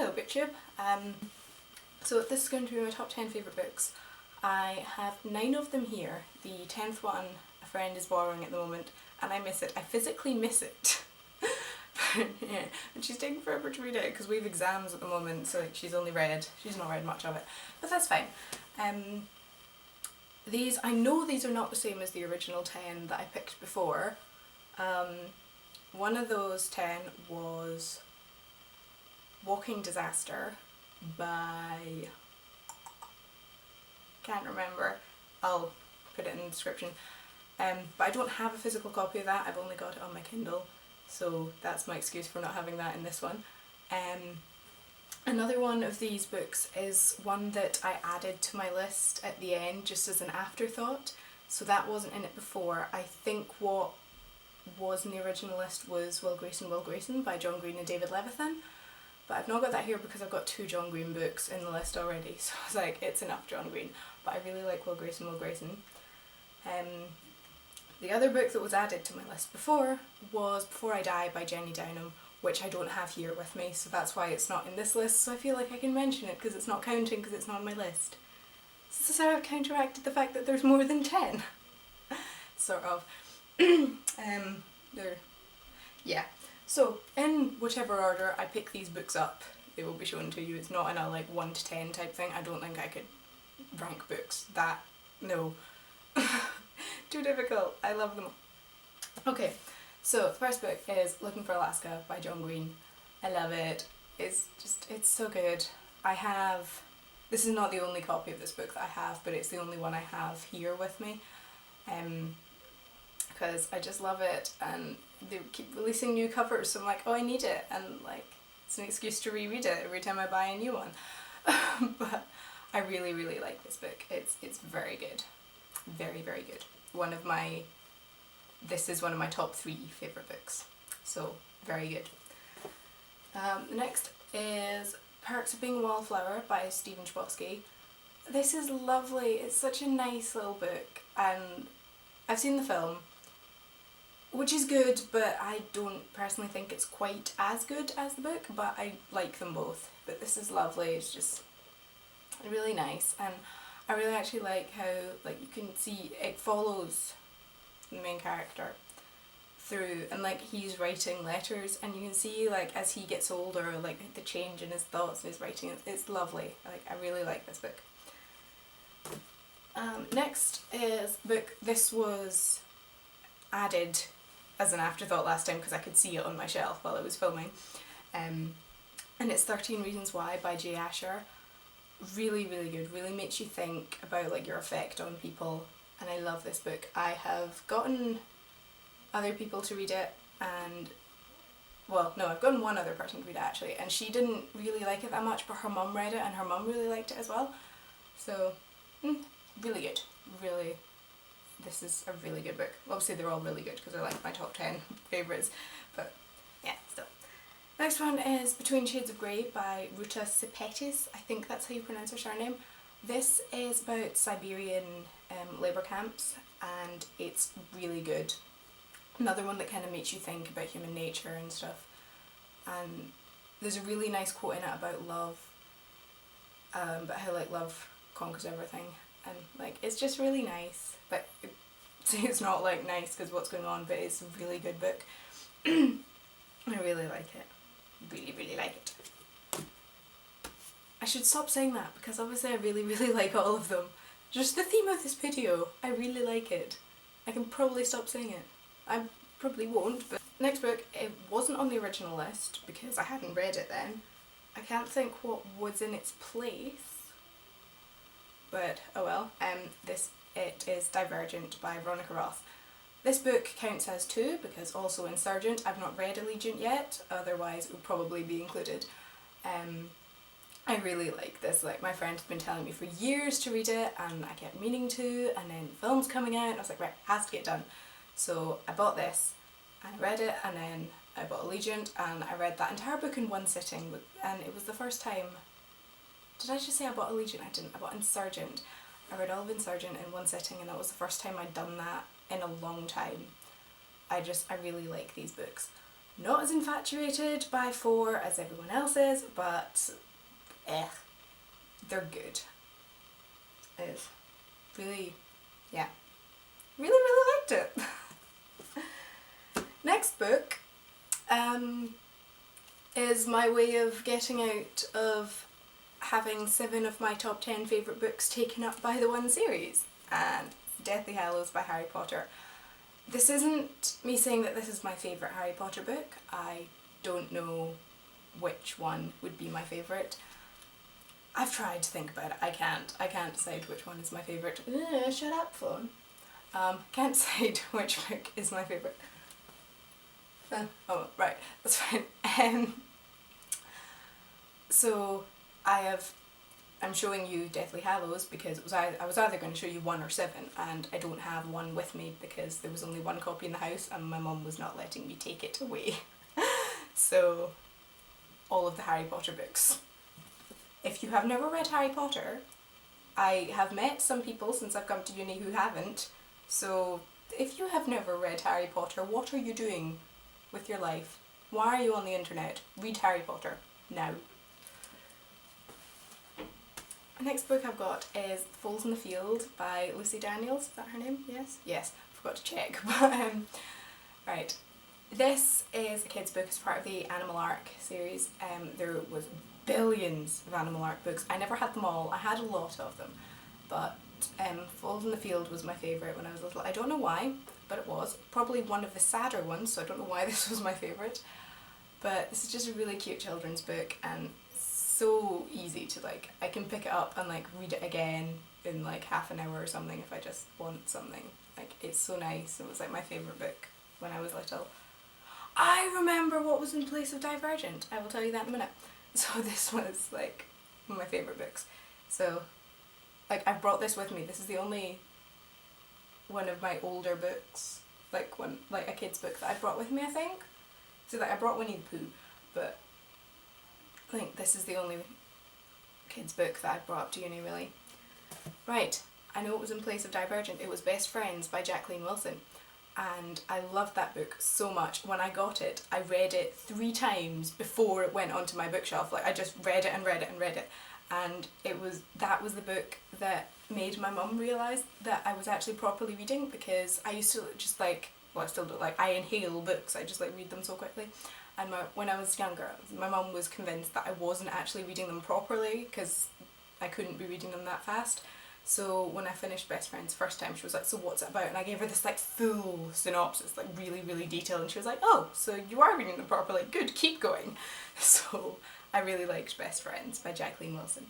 Hello BookTube. So this is going to be my top 10 favourite books. I have 9 of them here. The 10th one a friend is borrowing at the moment and I miss it. I physically miss it. But yeah, and she's taking forever to read it because we have exams at the moment, so like, she's not read much of it. But that's fine. I know these are not the same as the original 10 that I picked before. One of those 10 was Walking Disaster by, can't remember, I'll put it in the description, but I don't have a physical copy of that. I've only got it on my Kindle, so that's my excuse for not having that in this one. Another one of these books is one that I added to my list at the end just as an afterthought, so that wasn't in it before. I think what was in the original list was Will Grayson by John Green and David Levithan, but I've not got that here because I've got 2 John Green books in the list already, so I was like, it's enough John Green. But I really like Will Grayson. The other book that was added to my list before was Before I Die by Jenny Downham, which I don't have here with me, so that's why it's not in this list, so I feel like I can mention it because it's not counting because it's not on my list. So this is how I've counteracted the fact that there's more than 10. Sort of. Yeah. So, in whichever order I pick these books up, they will be shown to you. It's not in a like 1 to 10 type thing. I don't think I could rank books that, no. Too difficult. I love them. Okay, so the first book is Looking for Alaska by John Green. I love it. It's so good. This is not the only copy of this book that I have, but it's the only one I have here with me. Because I just love it, and they keep releasing new covers, so I'm like, oh, I need it, and like, it's an excuse to reread it every time I buy a new one. But I really, really like this book. It's very good. Very, very good. This is one of my top 3 favourite books, so very good. Next is Perks of Being a Wallflower by Stephen Chbosky. This is lovely. It's such a nice little book, and I've seen the film, which is good, but I don't personally think it's quite as good as the book, but I like them both. But this is lovely. It's just really nice, and I really actually like how like you can see it follows the main character through, and like he's writing letters, and you can see like as he gets older like the change in his thoughts and his writing. It's lovely. Like, I really like this book. Next is a book. This was added as an afterthought last time because I could see it on my shelf while I was filming, and it's 13 Reasons Why by Jay Asher. Really, really good. Really makes you think about like your effect on people, and I love this book. I have gotten other people to read it, and well, no, I've gotten one other person to read it actually, and she didn't really like it that much, but her mum read it and her mum really liked it as well. So really good. Really, this is a really good book. Obviously they're all really good because they're like my top 10 favourites, but yeah, still. Next one is Between Shades of Grey by Ruta Sepetys. I think that's how you pronounce her surname. This is about Siberian labour camps, and it's really good. Another one that kind of makes you think about human nature and stuff. And there's a really nice quote in it about love, about how like love conquers everything, and like it's just really nice. But it's not like nice because what's going on, but it's a really good book. I really like it. Really, really like it. I should stop saying that because obviously I really, really like all of them. Just the theme of this video, I really like it. I can probably stop saying it. I probably won't, but next book, it wasn't on the original list because I hadn't read it then. I can't think what was in its place, but oh well. It is Divergent by Veronica Roth. This book counts as 2 because also Insurgent. I've not read Allegiant yet, otherwise it would probably be included. I really like this. Like, my friend had been telling me for years to read it, and I kept meaning to, and then the film's coming out and I was like, right, it has to get done. So I bought this and I read it, and then I bought Allegiant and I read that entire book in one sitting, and it was the first time. Did I just say I bought Allegiant? I didn't. I bought Insurgent. I read all of Insurgent in one sitting, and that was the first time I'd done that in a long time. I really like these books. Not as infatuated by 4 as everyone else is, but they're good. It's really, yeah, really liked it. Next book is my way of getting out of having 7 of my top 10 favourite books taken up by the one series, and Deathly Hallows by Harry Potter. This isn't me saying that this is my favourite Harry Potter book. I don't know which one would be my favourite. I've tried to think about it. I can't decide which one is my favourite. Shut up, phone. Can't decide which book is my favourite. Oh, right, that's fine. So I'm showing you Deathly Hallows because I was either going to show you 1 or 7, and I don't have 1 with me because there was only 1 copy in the house and my mum was not letting me take it away. So, all of the Harry Potter books. If you have never read Harry Potter, I have met some people since I've come to uni who haven't, so if you have never read Harry Potter, what are you doing with your life? Why are you on the internet? Read Harry Potter now. The next book I've got is Foals in the Field by Lucy Daniels. Is that her name? Yes? Yes, forgot to check. But right. This is a kids' book as part of the Animal Arc series. There was billions of Animal Arc books. I never had them all. I had a lot of them. But Foals in the Field was my favourite when I was little. I don't know why, but it was. Probably one of the sadder ones, so I don't know why this was my favourite. But this is just a really cute children's book, and so easy to I can pick it up and read it again in half an hour or something if I just want something. It's so nice. It was my favourite book when I was little. I remember what was in place of Divergent. I will tell you that in a minute. So this was one of my favourite books. So I brought this with me. This is the only one of my older books, a kid's book that I brought with me, I think. So I brought Winnie the Pooh, but I think this is the only kids' book that I brought up to uni, really. Right, I know it was in place of Divergent. It was Best Friends by Jacqueline Wilson. And I loved that book so much. When I got it, I read it 3 times before it went onto my bookshelf. I just read it and read it and read it. And that was the book that made my mum realise that I was actually properly reading, because I used to just I still do, I inhale books. I just read them so quickly. And when I was younger, my mum was convinced that I wasn't actually reading them properly because I couldn't be reading them that fast. So when I finished Best Friends first time, she was like, so what's it about? And I gave her this full synopsis, really detailed, and she was like, oh, so you are reading them properly, good, keep going. So I really liked Best Friends by Jacqueline Wilson.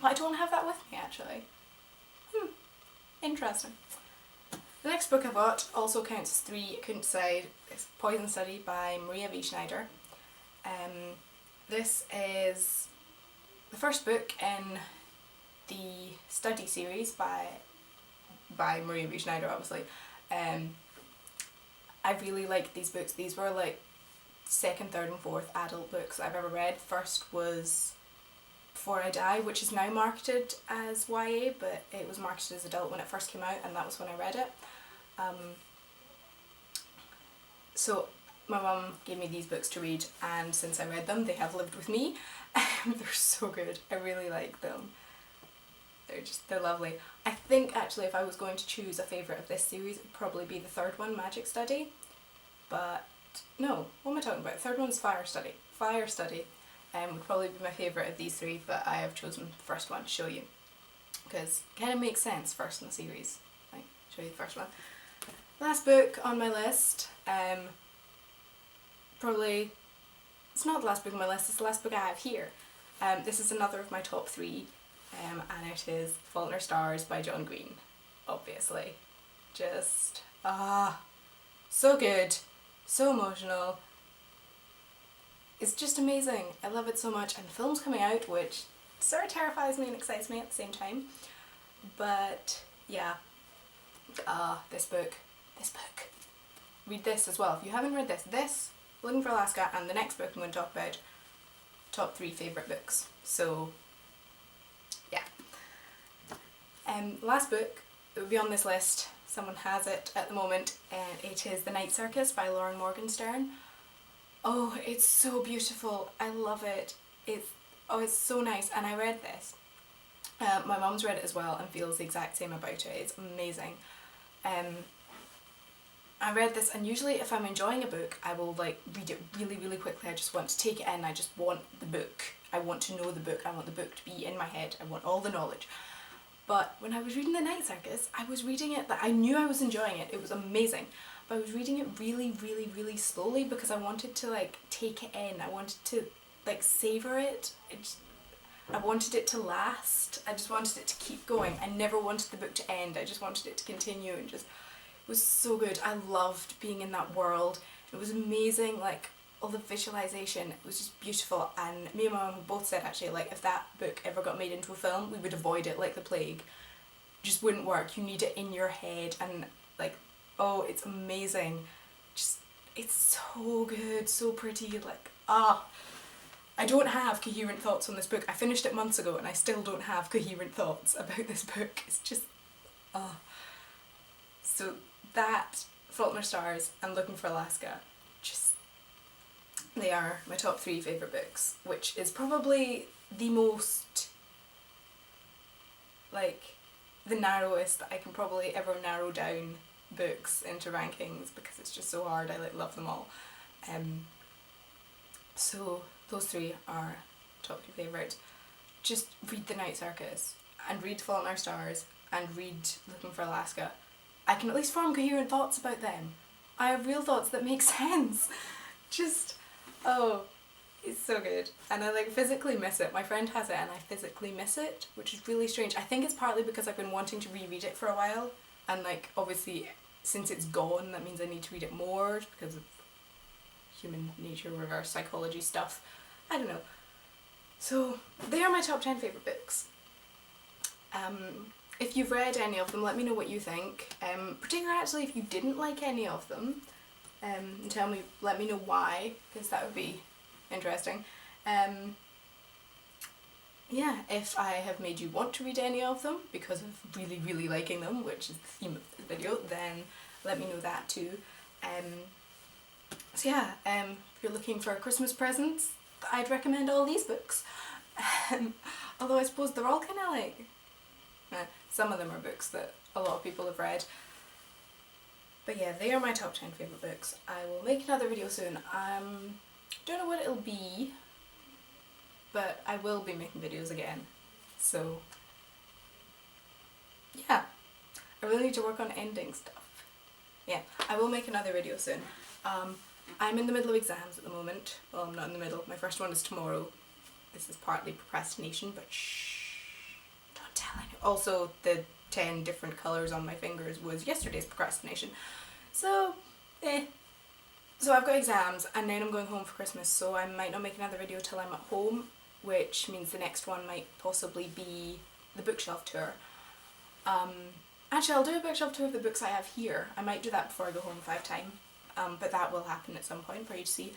But I don't have that with me, actually. Interesting. The next book I bought also counts as 3, I couldn't decide. It's Poison Study by Maria V. Schneider. This is the first book in the study series by Maria V. Schneider, obviously. I really liked these books. These were 2nd, 3rd and 4th adult books I've ever read. First was Before I Die, which is now marketed as YA, but it was marketed as adult when it first came out, and that was when I read it. So my mum gave me these books to read, and since I read them, they have lived with me. They're so good. I really like them. They're lovely. I think actually if I was going to choose a favourite of this series, it would probably be the 3rd one, Magic Study. But no, what am I talking about? The 3rd one's Fire Study. Fire Study would probably be my favourite of these 3, but I have chosen the 1st one to show you. Because it kind of makes sense first in the series. Show you the 1st one. Last book on my list, probably, it's not the last book on my list, it's the last book I have here. This is another of my top 3, and it is Fault in Our Stars by John Green, obviously. Just, so good, so emotional. It's just amazing. I love it so much, and the film's coming out, which sort of terrifies me and excites me at the same time. But yeah, this book. Read this as well. If you haven't read this, Looking for Alaska, and the next book I'm going to talk about, top 3 favourite books. So yeah. Last book that would be on this list, someone has it at the moment, and it is The Night Circus by Lauren Morgenstern. Oh, it's so beautiful. I love it. It's so nice. And I read this. My mum's read it as well and feels the exact same about it. It's amazing. Um, I read this, and usually if I'm enjoying a book, I will like read it really, really quickly. I just want to take it in. I just want the book. I want to know the book. I want the book to be in my head. I want all the knowledge. But when I was reading The Night Circus, I was reading it that I knew I was enjoying it. It was amazing. But I was reading it really, really, really slowly because I wanted to like take it in. I wanted to like savour it. I wanted it to last. I just wanted it to keep going. I never wanted the book to end. I just wanted it to continue, and just, it was so good. I loved being in that world. It was amazing, like all the visualization. It was just beautiful. And me and my mum both said actually, like if that book ever got made into a film, we would avoid it like the plague. It just wouldn't work. You need it in your head, and like, oh, it's amazing. Just, it's so good, so pretty. Like, I don't have coherent thoughts on this book. I finished it months ago and I still don't have coherent thoughts about this book. It's just, So that, Fault in Our Stars, and Looking for Alaska, just, they are my top 3 favourite books, which is probably the most, like, the narrowest that I can probably ever narrow down books into rankings, because it's just so hard. I like love them all. So those 3 are top 3 favourites. Just read The Night Circus, and read Fault in Our Stars, and read Looking for Alaska. I can at least form coherent thoughts about them. I have real thoughts that make sense. Just, oh, it's so good. And I like physically miss it. My friend has it and I physically miss it, which is really strange. I think it's partly because I've been wanting to reread it for a while, and like obviously since it's gone that means I need to read it more because of human nature, reverse psychology stuff. I don't know. So they are my top 10 favourite books. If you've read any of them, let me know what you think. Particularly actually if you didn't like any of them, and let me know why, because that would be interesting. Yeah, if I have made you want to read any of them because of really, really liking them, which is the theme of this video, then let me know that too. So yeah, if you're looking for Christmas presents, I'd recommend all these books. Although I suppose they're all kind of like, some of them are books that a lot of people have read. But yeah, they are my top 10 favourite books. I will make another video soon. Don't know what it'll be, but I will be making videos again. So yeah, I really need to work on ending stuff. Yeah, I will make another video soon. I'm in the middle of exams at the moment. Well, I'm not in the middle. My first one is tomorrow. This is partly procrastination, but shh, don't tell anyone. Also, the 10 different colours on my fingers was yesterday's procrastination. So, So I've got exams and then I'm going home for Christmas, so I might not make another video till I'm at home, which means the next one might possibly be the bookshelf tour. Actually, I'll do a bookshelf tour of the books I have here. I might do that before I go home if I have time, but that will happen at some point for you to see.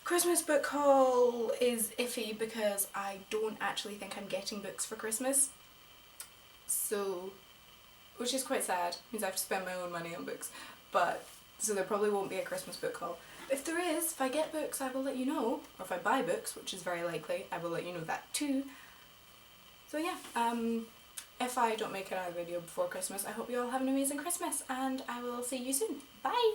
Christmas book haul is iffy because I don't actually think I'm getting books for Christmas. So, which is quite sad, means I have to spend my own money on books. But, so there probably won't be a Christmas book haul. If there is, if I get books, I will let you know. Or if I buy books, which is very likely, I will let you know that too. So yeah, if I don't make another video before Christmas, I hope you all have an amazing Christmas, and I will see you soon. Bye!